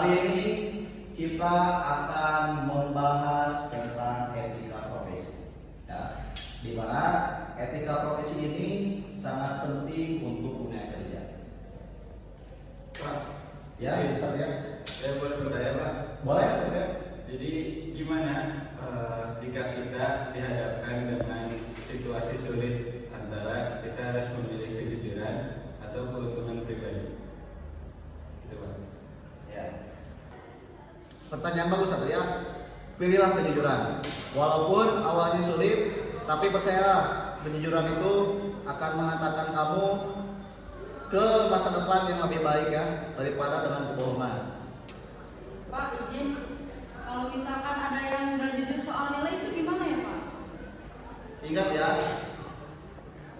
Hari ini kita akan membahas tentang etika profesi. Ya, di mana etika profesi ini sangat penting untuk dunia kerja. Pak, Ya, Ustaz ya. saya boleh bertanya Pak? Boleh, Ustaz ya. Jadi gimana jika kita dihadapkan dengan situasi sulit antara kita harus memilih kejujuran atau keuntungan pribadi? Gitu Pak. Ya. Pertanyaan bagus Satria. Pilihlah kejujuran. Walaupun awalnya sulit, tapi percayalah kejujuran itu akan mengantarkan kamu ke masa depan yang lebih baik ya daripada dengan kebohongan. Pak, izin, kalau misalkan ada yang nggak jujur soal nilai itu gimana ya Pak? Ingat ya,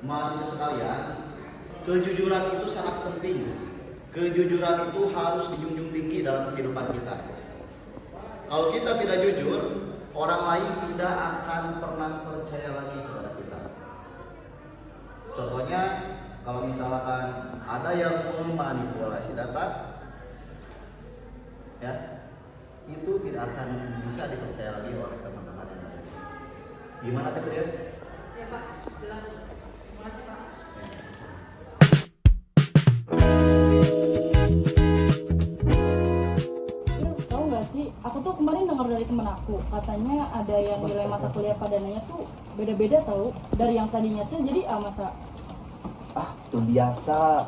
mahasiswa sekalian, kejujuran itu sangat penting. Kejujuran itu harus dijunjung tinggi dalam kehidupan kita. Kalau kita tidak jujur, orang lain tidak akan pernah percaya lagi kepada kita. Contohnya, kalau misalkan ada yang memanipulasi data, ya, itu tidak akan bisa dipercaya lagi oleh teman-teman yang ada. Gimana Katria? Ya Pak, jelas. Terima kasih Pak. Tahu nggak sih, aku tuh kemarin dengar dari temen aku, katanya ada yang nilai mata kuliah padananya tuh beda-beda tahu. Dari yang tadinya tuh jadi A masa. Itu biasa,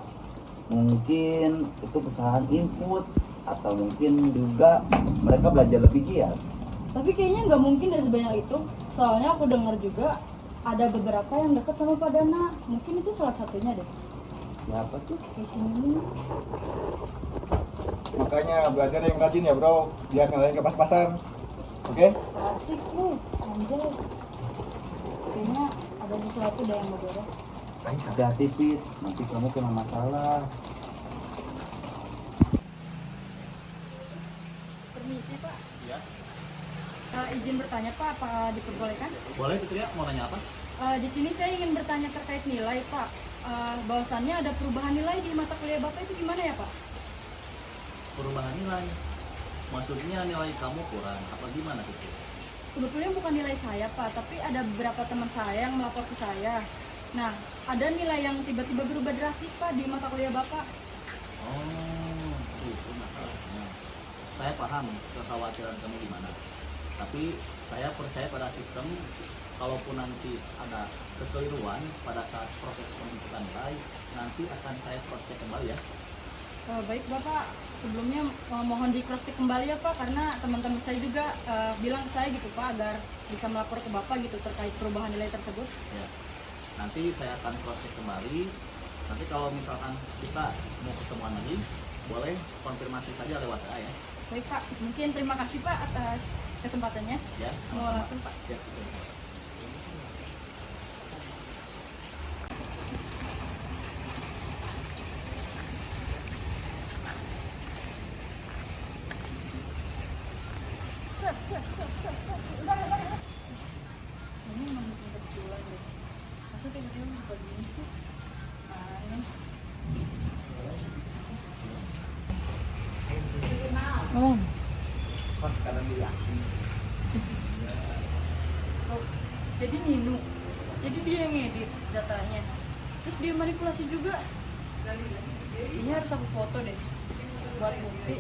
mungkin itu kesalahan input atau mungkin juga mereka belajar lebih giat. Tapi kayaknya nggak mungkin dari sebanyak itu. Soalnya aku dengar juga ada beberapa yang dekat sama Pak Dana. Mungkin itu salah satunya deh. Siapa tuh? Kayak sini. Makanya belajar yang rajin ya bro, biar nilainya pas-pasan. Oke? Asik nih, anjay. Kayaknya ada sesuatu deh yang berbeda. Hati-hati Fit, nanti kamu kena masalah. Permisi Pak. Ya. Izin bertanya Pak, apa diperbolehkan? Boleh Katria, mau nanya apa? Di sini saya ingin bertanya terkait nilai Pak. Bahwasannya ada perubahan nilai di mata kuliah Bapak itu gimana ya Pak? Perubahan nilai, maksudnya nilai kamu kurang apa gimana gitu? Sebetulnya bukan nilai saya Pak, tapi ada beberapa teman saya yang melapor ke saya. Nah, ada nilai yang tiba-tiba berubah drastis Pak di mata kuliah Bapak. Oh, itu masalahnya. Saya paham kekhawatiran kamu gimana, tapi saya percaya pada sistem. Kalaupun nanti ada kekeliruan pada saat proses penentuan nilai, nanti akan saya proses kembali ya. Baik Bapak, sebelumnya mohon di cross check kembali ya Pak, karena teman-teman saya juga bilang ke saya gitu Pak, agar bisa melapor ke Bapak gitu terkait perubahan nilai tersebut. Ya. Nanti saya akan cross check kembali. Nanti kalau misalkan kita mau ketemuan lagi, boleh konfirmasi saja lewat WA ya. Baik Pak, mungkin terima kasih Pak atas kesempatannya. Ya, Mau sama-sama. langsung Pak. Ya. Ini emang bikin kebetulan deh. Masa tiba-tiba buka gini sih? Aneh. Oh. Pas kadang diasin. Oh, jadi Ninu. Jadi dia yang ngedit datanya. Terus dia manipulasi juga. Ini harus aku foto deh buat bukti.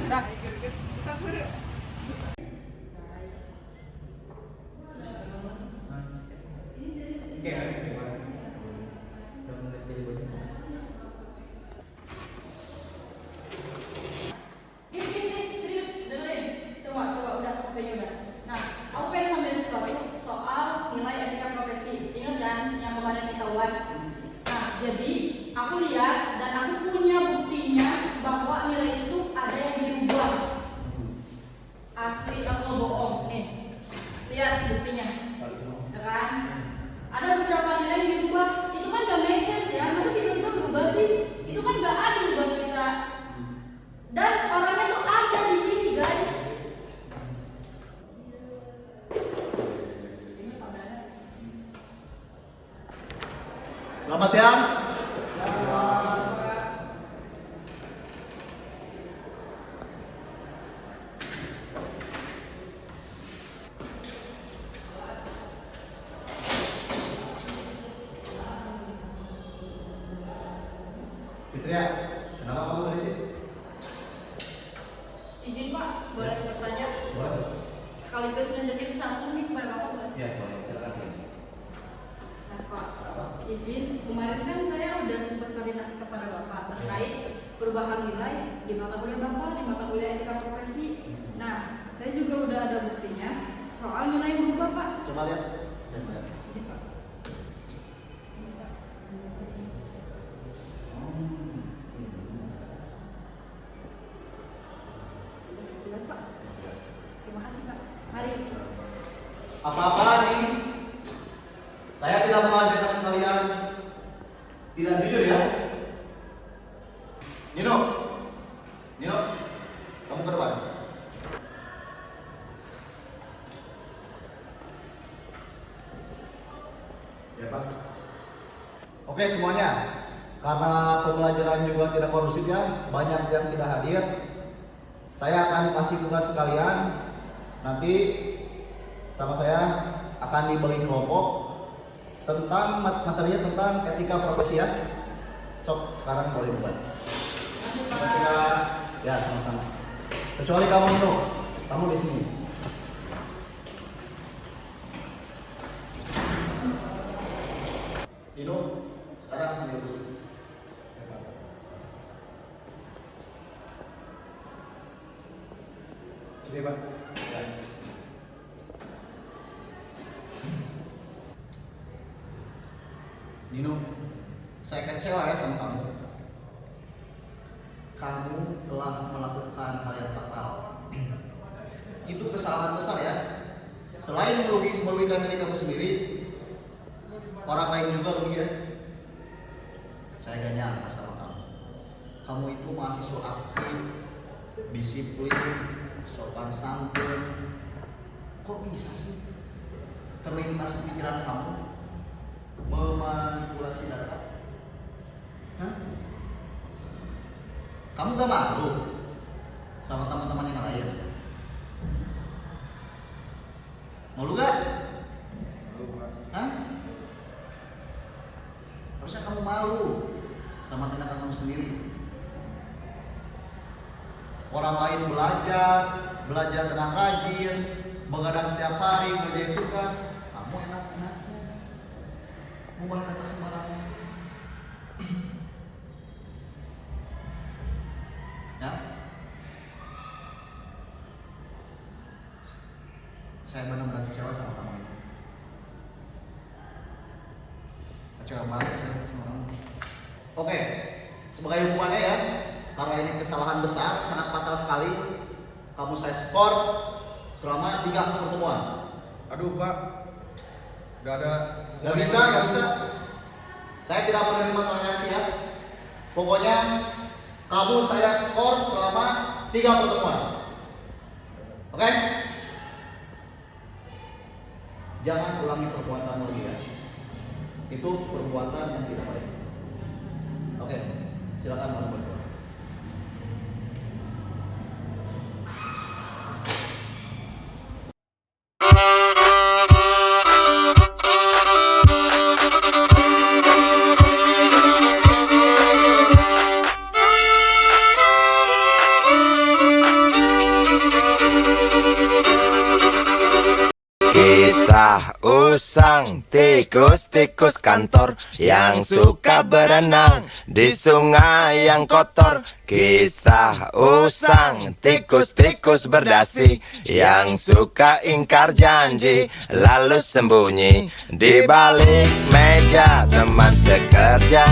Dah. Serius, dengerin. Coba udah, oke udah. Nah, aku pengen sambil sesuatu soal nilai etika profesi. Ingat kan yang kemarin kita ulas? Nah, jadi aku lihat dan aku punya buktinya bahwa nilai itu ada yang dirubah. Asli Selamat siang. Fitria, kenapa kamu dari sini? Izin Pak, boleh bertanya? Boleh. Sekaligus nunjukin sesuatu nih kepada Bapak boleh? Ya, boleh. Silakan. Nah Pak, izin, kemarin kan saya udah sempat koordinasi kepada Bapak terkait perubahan nilai di mata kuliah Bapak, di mata kuliah etika profesi. Nah, saya juga udah ada buktinya soal nilai yang berubah Pak. Coba lihat. Saya lihat. Izin Pak. Ini, Pak. Sudah jelas Pak? Terima kasih Pak. Mari. Apa-apa nih? Saya tidak mengajarkan kalian tidak jujur ya. Nino, kamu ke depan. Ya Pak. Oke semuanya, karena pembelajaran juga tidak kondusif ya, banyak yang tidak hadir. Saya akan kasih tugas sekalian. Nanti sama saya akan dibagi kelompok tentang materinya tentang etika profesi ya. Sok sekarang boleh buat. Ya sama-sama. Kecuali kamu itu, kamu di sini. Dino, sekarang dia di sini. Sini Pak. Ya. Nino, saya kecewa ya sama kamu. Kamu telah melakukan hal yang fatal. Itu kesalahan besar ya. Selain merugikan diri kamu sendiri, orang lain juga rugi ya. Saya gak nyangka sama kamu. Kamu itu mahasiswa aktif, disiplin, sopan santun. Kok bisa sih terlintas pikiran kamu memanipulasi data? Hah? Kamu gak malu sama teman-teman yang lain? Malu gak? Hah? Harusnya kamu malu sama tindakan kamu sendiri. Orang lain belajar dengan rajin, begadang setiap hari, ngerjain tugas. Kamu enak-enaknya ngubah data sembarangan. Ya? Saya benar-benar kecewa sama kamu. Kecewa banget saya sama kamu. Oke, sebagai hukumannya ya, karena ini kesalahan besar, sangat fatal sekali, kamu saya skor selama 3 pertemuan. Aduh Pak, gak Gak bisa. Saya tidak menerima toleransi ya. Pokoknya kamu saya skor selama 3 pertemuan. Oke? Jangan ulangi perbuatan lagi ya. Itu perbuatan yang tidak baik. Oke, silakan kamu berdoa. Kisah usang tikus-tikus kantor yang suka berenang di sungai yang kotor. Kisah usang tikus-tikus berdasi yang suka ingkar janji lalu sembunyi di balik meja teman sekerja,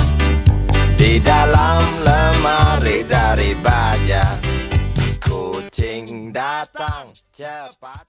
di dalam lemari dari baja. Kucing datang cepat.